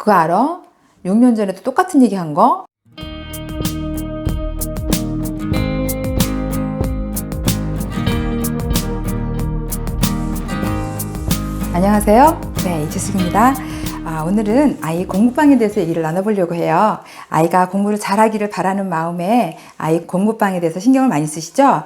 그거 알아? 6년 전에도 똑같은 얘기 한 거? 안녕하세요. 네, 이지숙입니다. 오늘은 아이 공부방에 대해서 얘기를 나눠보려고 해요. 아이가 공부를 잘하기를 바라는 마음에 아이 공부방에 대해서 신경을 많이 쓰시죠?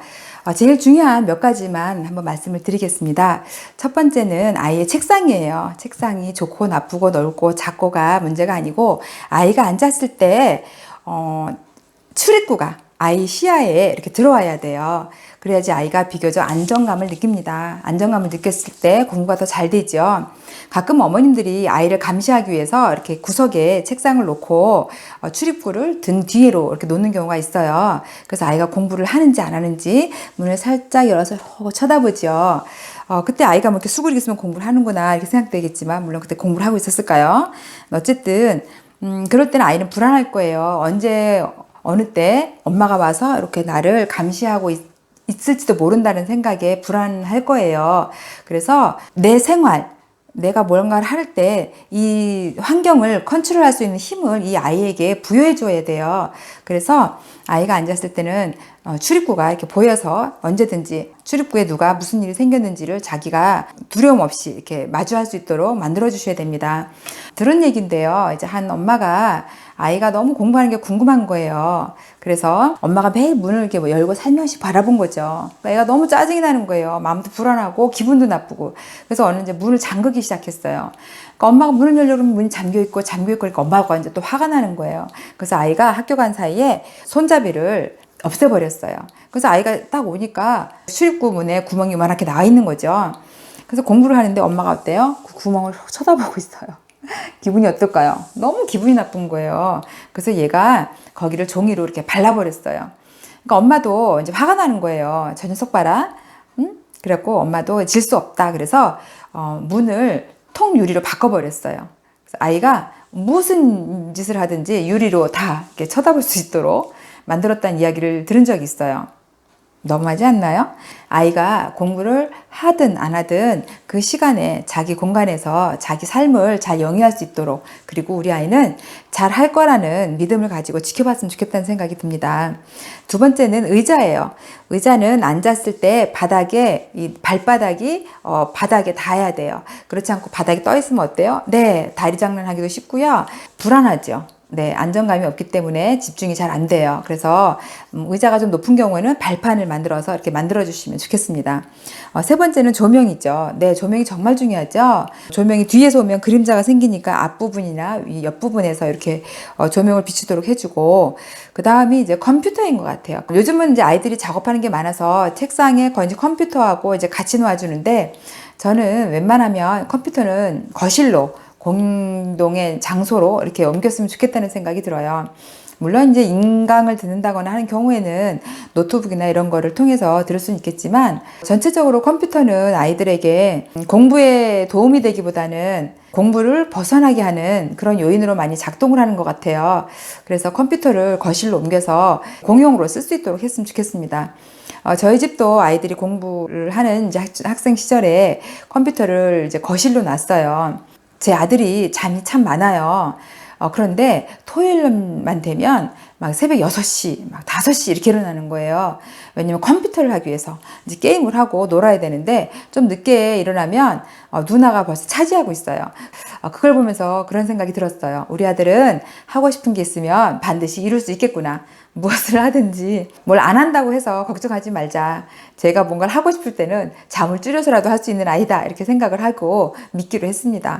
제일 중요한 몇 가지만 한번 말씀을 드리겠습니다. 첫 번째는 아이의 책상이에요. 책상이 좋고 나쁘고 넓고 작고가 문제가 아니고 아이가 앉았을 때 출입구가 아이 시야에 이렇게 들어와야 돼요. 그래야지 아이가 비교적 안정감을 느낍니다. 안정감을 느꼈을 때 공부가 더 잘 되죠. 가끔 어머님들이 아이를 감시하기 위해서 이렇게 구석에 책상을 놓고 출입구를 등 뒤로 이렇게 놓는 경우가 있어요. 그래서 아이가 공부를 하는지 안 하는지 문을 살짝 열어서 쳐다보죠. 그때 아이가 뭐 이렇게 수그리고 있으면 공부를 하는구나 이렇게 생각되겠지만 물론 그때 공부를 하고 있었을까요? 어쨌든 그럴 때는 아이는 불안할 거예요. 언제 어느 때 엄마가 와서 이렇게 나를 감시하고 있을지도 모른다는 생각에 불안할 거예요. 그래서 내 생활, 내가 뭔가를 할 때 이 환경을 컨트롤할 수 있는 힘을 이 아이에게 부여해 줘야 돼요. 그래서 아이가 앉았을 때는 출입구가 이렇게 보여서 언제든지 출입구에 누가 무슨 일이 생겼는지를 자기가 두려움 없이 이렇게 마주할 수 있도록 만들어 주셔야 됩니다. 들은 얘기인데요. 이제 한 엄마가 아이가 너무 공부하는 게 궁금한 거예요. 그래서 엄마가 매일 문을 이렇게 열고 살며시 바라본 거죠. 그러니까 애가 너무 짜증이 나는 거예요. 마음도 불안하고 기분도 나쁘고. 그래서 어느 이제 문을 잠그기 시작했어요. 그러니까 엄마가 문을 열려고 그러면 문이 잠겨 있고 그러니까 엄마가 이제 또 화가 나는 거예요. 그래서 아이가 학교 간 사이에 손잡이를 없애버렸어요. 그래서 아이가 딱 오니까 출입구 문에 구멍이 이만하게 나와 있는 거죠. 그래서 공부를 하는데 엄마가 어때요? 그 구멍을 쳐다보고 있어요. 기분이 어떨까요? 너무 기분이 나쁜 거예요. 그래서 얘가 거기를 종이로 이렇게 발라버렸어요. 그러니까 엄마도 이제 화가 나는 거예요. 저 녀석 봐라. 응? 그래갖고 엄마도 질 수 없다. 그래서 문을 통유리로 바꿔버렸어요. 그래서 아이가 무슨 짓을 하든지 유리로 다 이렇게 쳐다볼 수 있도록 만들었다는 이야기를 들은 적이 있어요. 너무하지 않나요? 아이가 공부를 하든 안 하든 그 시간에 자기 공간에서 자기 삶을 잘 영위할 수 있도록 그리고 우리 아이는 잘 할 거라는 믿음을 가지고 지켜봤으면 좋겠다는 생각이 듭니다. 두 번째는 의자예요. 의자는 앉았을 때 바닥에 이 발바닥이 바닥에 닿아야 돼요. 그렇지 않고 바닥에 떠 있으면 어때요? 네, 다리 장난하기도 쉽고요. 불안하죠. 네, 안정감이 없기 때문에 집중이 잘 안 돼요. 그래서 의자가 좀 높은 경우에는 발판을 만들어서 이렇게 만들어 주시면 좋겠습니다. 세 번째는 조명이죠. 네, 조명이 정말 중요하죠. 조명이 뒤에서 오면 그림자가 생기니까 앞부분이나 이 옆부분에서 이렇게 조명을 비추도록 해주고 그 다음이 이제 컴퓨터인 것 같아요. 요즘은 이제 아이들이 작업하는 게 많아서 책상에 거의 컴퓨터하고 이제 같이 놓아주는데 저는 웬만하면 컴퓨터는 거실로 공동의 장소로 이렇게 옮겼으면 좋겠다는 생각이 들어요. 물론 이제 인강을 듣는다거나 하는 경우에는 노트북이나 이런 거를 통해서 들을 수는 있겠지만 전체적으로 컴퓨터는 아이들에게 공부에 도움이 되기보다는 공부를 벗어나게 하는 그런 요인으로 많이 작동을 하는 것 같아요. 그래서 컴퓨터를 거실로 옮겨서 공용으로 쓸 수 있도록 했으면 좋겠습니다. 저희 집도 아이들이 공부를 하는 이제 학생 시절에 컴퓨터를 이제 거실로 놨어요. 제 아들이 잠이 참 많아요. 그런데 토요일만 되면 막 새벽 6시, 막 5시 이렇게 일어나는 거예요. 왜냐면 컴퓨터를 하기 위해서 이제 게임을 하고 놀아야 되는데 좀 늦게 일어나면 누나가 벌써 차지하고 있어요. 그걸 보면서 그런 생각이 들었어요. 우리 아들은 하고 싶은 게 있으면 반드시 이룰 수 있겠구나. 무엇을 하든지 뭘 안 한다고 해서 걱정하지 말자. 제가 뭔가를 하고 싶을 때는 잠을 줄여서라도 할 수 있는 아이다. 이렇게 생각을 하고 믿기로 했습니다.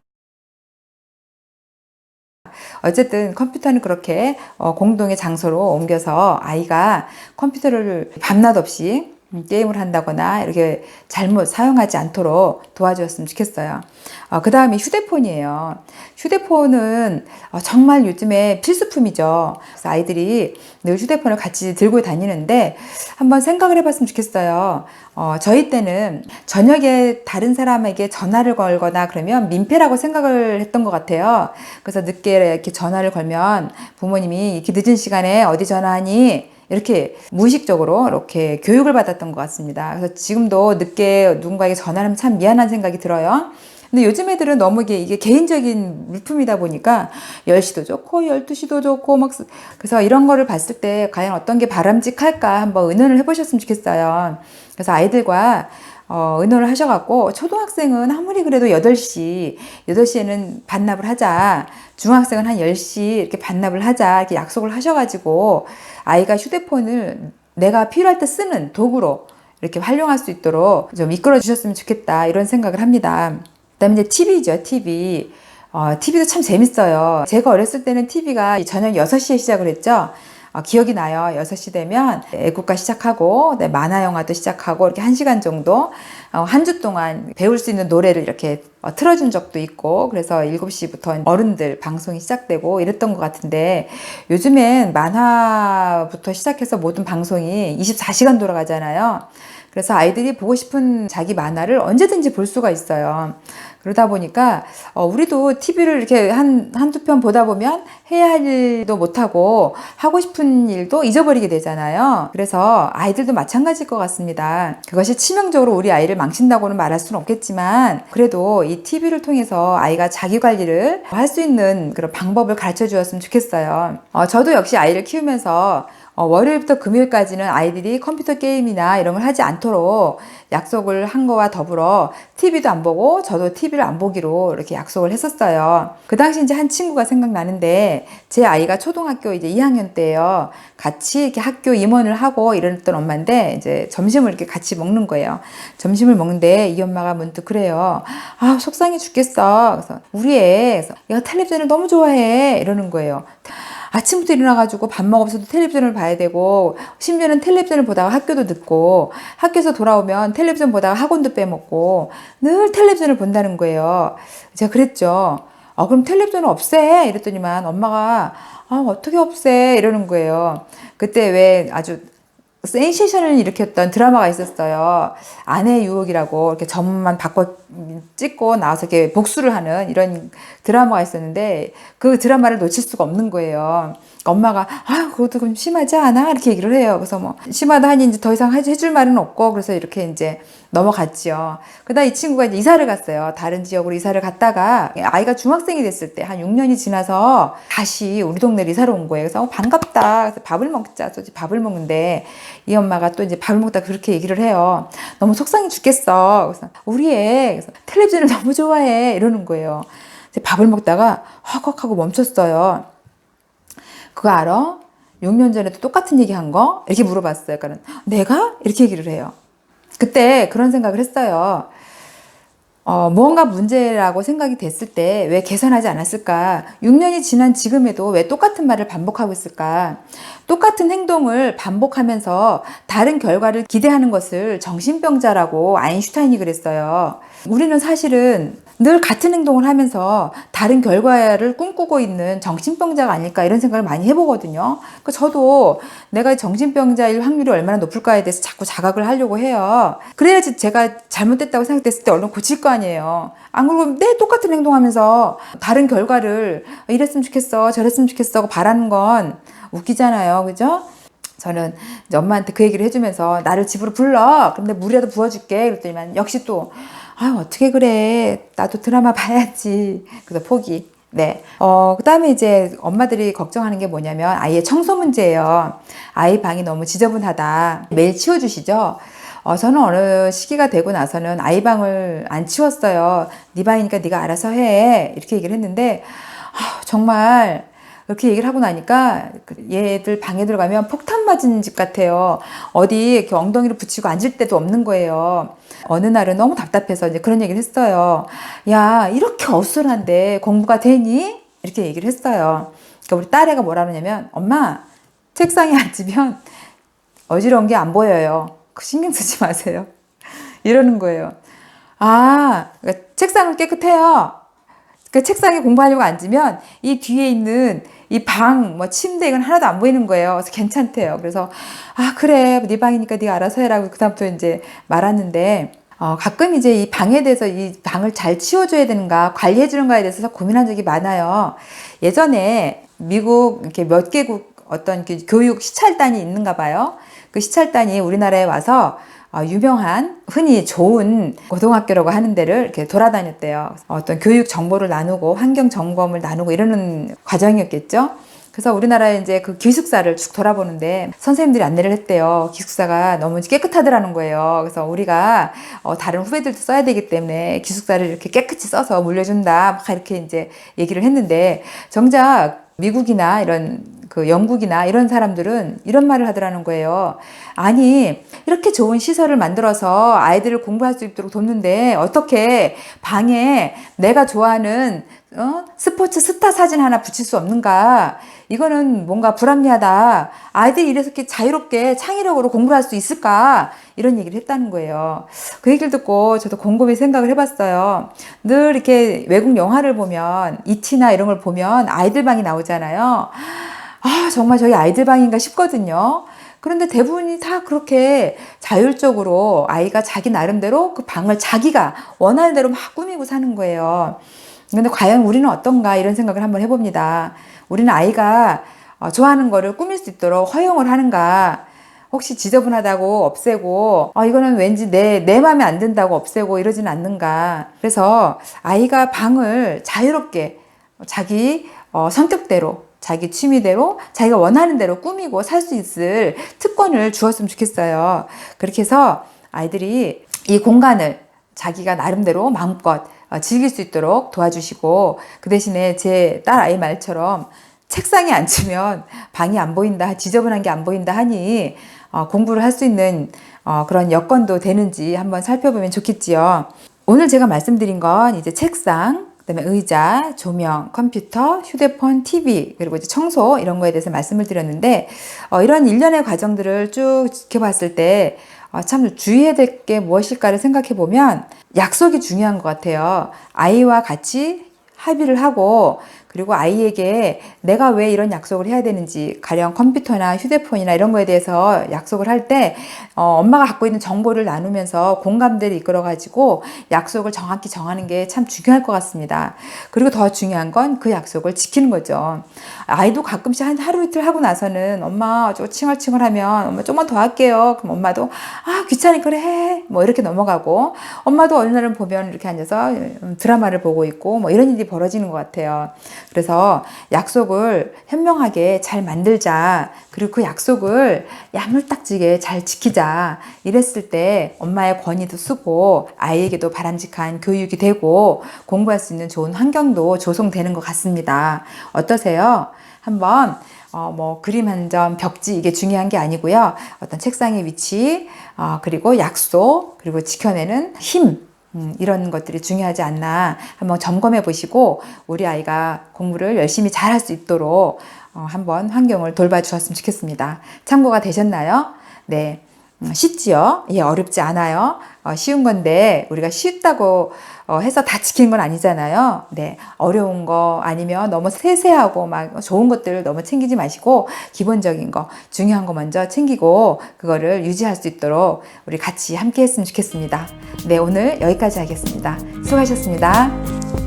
어쨌든 컴퓨터는 그렇게 공동의 장소로 옮겨서 아이가 컴퓨터를 밤낮 없이 게임을 한다거나 이렇게 잘못 사용하지 않도록 도와주었으면 좋겠어요. 그 다음에 휴대폰이에요. 휴대폰은 정말 요즘에 필수품이죠. 그래서 아이들이 늘 휴대폰을 같이 들고 다니는데 한번 생각을 해봤으면 좋겠어요. 저희 때는 저녁에 다른 사람에게 전화를 걸거나 그러면 민폐라고 생각을 했던 것 같아요. 그래서 늦게 이렇게 전화를 걸면 부모님이 이렇게 늦은 시간에 어디 전화하니? 이렇게 무의식적으로 이렇게 교육을 받았던 것 같습니다. 그래서 지금도 늦게 누군가에게 전화하면 참 미안한 생각이 들어요. 근데 요즘 애들은 너무 이게 개인적인 물품이다 보니까 10시도 좋고 12시도 좋고 막 그래서 이런 거를 봤을 때 과연 어떤 게 바람직할까 한번 의논을 해보셨으면 좋겠어요. 그래서 아이들과 의논을 하셔갖고 초등학생은 아무리 그래도 8시에는 반납을 하자. 중학생은 한 10시 이렇게 반납을 하자. 이렇게 약속을 하셔가지고 아이가 휴대폰을 내가 필요할 때 쓰는 도구로 이렇게 활용할 수 있도록 좀 이끌어 주셨으면 좋겠다. 이런 생각을 합니다. 그다음에 이제 TV죠, TV. TV도 참 재밌어요. 제가 어렸을 때는 TV가 저녁 6시에 시작을 했죠. 기억이 나요. 6시 되면 애국가 시작하고 만화 영화도 시작하고 이렇게 1시간 정도 한 주 동안 배울 수 있는 노래를 이렇게 틀어준 적도 있고 그래서 7시부터 어른들 방송이 시작되고 이랬던 것 같은데 요즘엔 만화부터 시작해서 모든 방송이 24시간 돌아가잖아요. 그래서 아이들이 보고 싶은 자기 만화를 언제든지 볼 수가 있어요. 그러다 보니까 우리도 TV를 이렇게 한두 편 보다 보면 해야 할 일도 못하고 하고 싶은 일도 잊어버리게 되잖아요. 그래서 아이들도 마찬가지일 것 같습니다. 그것이 치명적으로 우리 아이를 망친다고는 말할 수는 없겠지만 그래도 이 TV를 통해서 아이가 자기 관리를 할 수 있는 그런 방법을 가르쳐 주었으면 좋겠어요. 저도 역시 아이를 키우면서 월요일부터 금요일까지는 아이들이 컴퓨터 게임이나 이런 걸 하지 않도록 약속을 한 거와 더불어 TV도 안 보고 저도 TV를 안 보기로 이렇게 약속을 했었어요. 그 당시 이제 한 친구가 생각나는데 제 아이가 초등학교 이제 2학년 때예요. 같이 이렇게 학교 임원을 하고 이랬던 엄마인데 이제 점심을 이렇게 같이 먹는 거예요. 점심을 먹는데 이 엄마가 문득 그래요. 아, 속상해 죽겠어. 그래서 우리 애, 얘가 텔레비전을 너무 좋아해. 이러는 거예요. 아침부터 일어나가지고 밥 먹으면서도 텔레비전을 봐야 되고 심지어는 텔레비전을 보다가 학교도 늦고 학교에서 돌아오면 텔레비전 보다가 학원도 빼먹고 늘 텔레비전을 본다는 거예요. 제가 그랬죠. 그럼 텔레비전을 없애 이랬더니만 엄마가 어떻게 없애 이러는 거예요. 그때 왜 아주 센세이션을 일으켰던 드라마가 있었어요. 아내의 유혹이라고 이렇게 점만 바꿔 찍고 나와서 이렇게 복수를 하는 이런 드라마가 있었는데 그 드라마를 놓칠 수가 없는 거예요. 엄마가 그것도 좀 심하지 않아? 이렇게 얘기를 해요. 그래서 뭐 심하다 하니 이제 더 이상 해줄 말은 없고 그래서 이렇게 이제 넘어갔죠. 그다음 이 친구가 이제 이사를 갔어요. 다른 지역으로 이사를 갔다가 아이가 중학생이 됐을 때 한 6년이 지나서 다시 우리 동네로 이사를 온 거예요. 그래서 반갑다. 그래서 밥을 먹자. 그래서 밥을 먹는데 이 엄마가 또 이제 밥을 먹다 그렇게 얘기를 해요. 너무 속상해 죽겠어. 그래서 우리 애 그래서 텔레비전을 너무 좋아해 이러는 거예요. 밥을 먹다가 헉헉하고 멈췄어요. 그거 알아? 6년 전에도 똑같은 얘기 한 거? 이렇게 물어봤어요. 그러니까 내가? 이렇게 얘기를 해요. 그때 그런 생각을 했어요. 무언가 문제라고 생각이 됐을 때 왜 개선하지 않았을까? 6년이 지난 지금에도 왜 똑같은 말을 반복하고 있을까? 똑같은 행동을 반복하면서 다른 결과를 기대하는 것을 정신병자라고 아인슈타인이 그랬어요. 우리는 사실은 늘 같은 행동을 하면서 다른 결과를 꿈꾸고 있는 정신병자가 아닐까 이런 생각을 많이 해보거든요. 저도 내가 정신병자일 확률이 얼마나 높을까에 대해서 자꾸 자각을 하려고 해요. 그래야지 제가 잘못됐다고 생각됐을 때 얼른 고칠 거 아니에요. 안 그러고 내 똑같은 행동하면서 다른 결과를 이랬으면 좋겠어 저랬으면 좋겠어 바라는 건 웃기잖아요. 그죠? 저는 이제 엄마한테 그 얘기를 해주면서 나를 집으로 불러. 그럼 내가 물이라도 부어줄게. 그랬더니만 역시 또 어떻게 그래. 나도 드라마 봐야지. 그래서 포기. 네. 그 다음에 이제 엄마들이 걱정하는 게 뭐냐면 아이의 청소 문제예요. 아이 방이 너무 지저분하다. 매일 치워주시죠? 저는 어느 시기가 되고 나서는 아이 방을 안 치웠어요. 네 방이니까 네가 알아서 해. 이렇게 얘기를 했는데 정말 그렇게 얘기를 하고 나니까 얘들 방에 들어가면 폭탄 맞은 집 같아요. 어디 이렇게 엉덩이를 붙이고 앉을 데도 없는 거예요. 어느 날은 너무 답답해서 이제 그런 얘기를 했어요. 야, 이렇게 어수선한데 공부가 되니? 이렇게 얘기를 했어요. 그러니까 우리 딸애가 뭐라 그러냐면 엄마 책상에 앉으면 어지러운 게 안 보여요. 신경 쓰지 마세요. 이러는 거예요. 그러니까 책상은 깨끗해요. 그 책상에 공부하려고 앉으면 이 뒤에 있는 이 방, 침대 이건 하나도 안 보이는 거예요. 그래서 괜찮대요. 그래서 그래, 네 방이니까 네가 알아서 해라고 그다음부터 이제 말았는데 가끔 이제 이 방에 대해서 이 방을 잘 치워줘야 되는가, 관리해 주는가에 대해서 고민한 적이 많아요. 예전에 미국 이렇게 몇 개국 어떤 교육 시찰단이 있는가 봐요. 그 시찰단이 우리나라에 와서 유명한 흔히 좋은 고등학교라고 하는 데를 이렇게 돌아다녔대요. 어떤 교육 정보를 나누고 환경 점검을 나누고 이러는 과정이었겠죠. 그래서 우리나라에 이제 그 기숙사를 쭉 돌아보는데 선생님들이 안내를 했대요. 기숙사가 너무 깨끗하더라는 거예요. 그래서 우리가 다른 후배들도 써야 되기 때문에 기숙사를 이렇게 깨끗이 써서 물려준다. 막 이렇게 이제 얘기를 했는데 정작 미국이나 이런 그 영국이나 이런 사람들은 이런 말을 하더라는 거예요. 아니, 이렇게 좋은 시설을 만들어서 아이들을 공부할 수 있도록 돕는데 어떻게 방에 내가 좋아하는 스포츠 스타 사진 하나 붙일 수 없는가? 이거는 뭔가 불합리하다. 아이들이 이렇게 자유롭게 창의력으로 공부를 할 수 있을까? 이런 얘기를 했다는 거예요. 그 얘기를 듣고 저도 곰곰이 생각을 해봤어요. 늘 이렇게 외국 영화를 보면 이티나 이런 걸 보면 아이들 방이 나오잖아요. 정말 저희 아이들 방인가 싶거든요. 그런데 대부분이 다 그렇게 자율적으로 아이가 자기 나름대로 그 방을 자기가 원하는 대로 막 꾸미고 사는 거예요. 근데 과연 우리는 어떤가 이런 생각을 한번 해봅니다. 우리는 아이가 좋아하는 거를 꾸밀 수 있도록 허용을 하는가? 혹시 지저분하다고 없애고 이거는 왠지 내 마음에 안 든다고 없애고 이러진 않는가? 그래서 아이가 방을 자유롭게 자기 성격대로 자기 취미대로 자기가 원하는 대로 꾸미고 살 수 있을 특권을 주었으면 좋겠어요. 그렇게 해서 아이들이 이 공간을 자기가 나름대로 마음껏 즐길 수 있도록 도와주시고 그 대신에 제 딸 아이 말처럼 책상에 앉으면 방이 안 보인다, 지저분한 게 안 보인다 하니 공부를 할 수 있는 그런 여건도 되는지 한번 살펴보면 좋겠지요. 오늘 제가 말씀드린 건 이제 책상, 그다음에 의자, 조명, 컴퓨터, 휴대폰, TV, 그리고 이제 청소 이런 거에 대해서 말씀을 드렸는데 이런 일련의 과정들을 쭉 지켜봤을 때 참 주의해야 될 게 무엇일까를 생각해 보면 약속이 중요한 것 같아요. 아이와 같이 합의를 하고 그리고 아이에게 내가 왜 이런 약속을 해야 되는지 가령 컴퓨터나 휴대폰이나 이런 거에 대해서 약속을 할 때 엄마가 갖고 있는 정보를 나누면서 공감대를 이끌어 가지고 약속을 정확히 정하는 게 참 중요할 것 같습니다. 그리고 더 중요한 건 그 약속을 지키는 거죠. 아이도 가끔씩 한 하루 이틀 하고 나서는 엄마 저 칭얼칭얼하면 엄마 좀만 더 할게요. 그럼 엄마도 귀찮으니까 그래 해. 뭐 이렇게 넘어가고 엄마도 어느 날은 보면 이렇게 앉아서 드라마를 보고 있고 뭐 이런 일이 벌어지는 것 같아요. 그래서 약속을 현명하게 잘 만들자. 그리고 그 약속을 야물딱지게 잘 지키자. 이랬을 때 엄마의 권위도 쓰고 아이에게도 바람직한 교육이 되고 공부할 수 있는 좋은 환경도 조성되는 것 같습니다. 어떠세요? 한번 뭐 그림 한 점, 벽지 이게 중요한 게 아니고요. 어떤 책상의 위치, 그리고 약속, 그리고 지켜내는 힘 이런 것들이 중요하지 않나 한번 점검해 보시고 우리 아이가 공부를 열심히 잘할 수 있도록 한번 환경을 돌봐주셨으면 좋겠습니다. 참고가 되셨나요? 네. 쉽지요? 예, 어렵지 않아요. 쉬운 건데 우리가 쉽다고 해서 다 지키는 건 아니잖아요. 네, 어려운 거 아니면 너무 세세하고 막 좋은 것들을 너무 챙기지 마시고 기본적인 거, 중요한 거 먼저 챙기고 그거를 유지할 수 있도록 우리 같이 함께 했으면 좋겠습니다. 네, 오늘 여기까지 하겠습니다. 수고하셨습니다.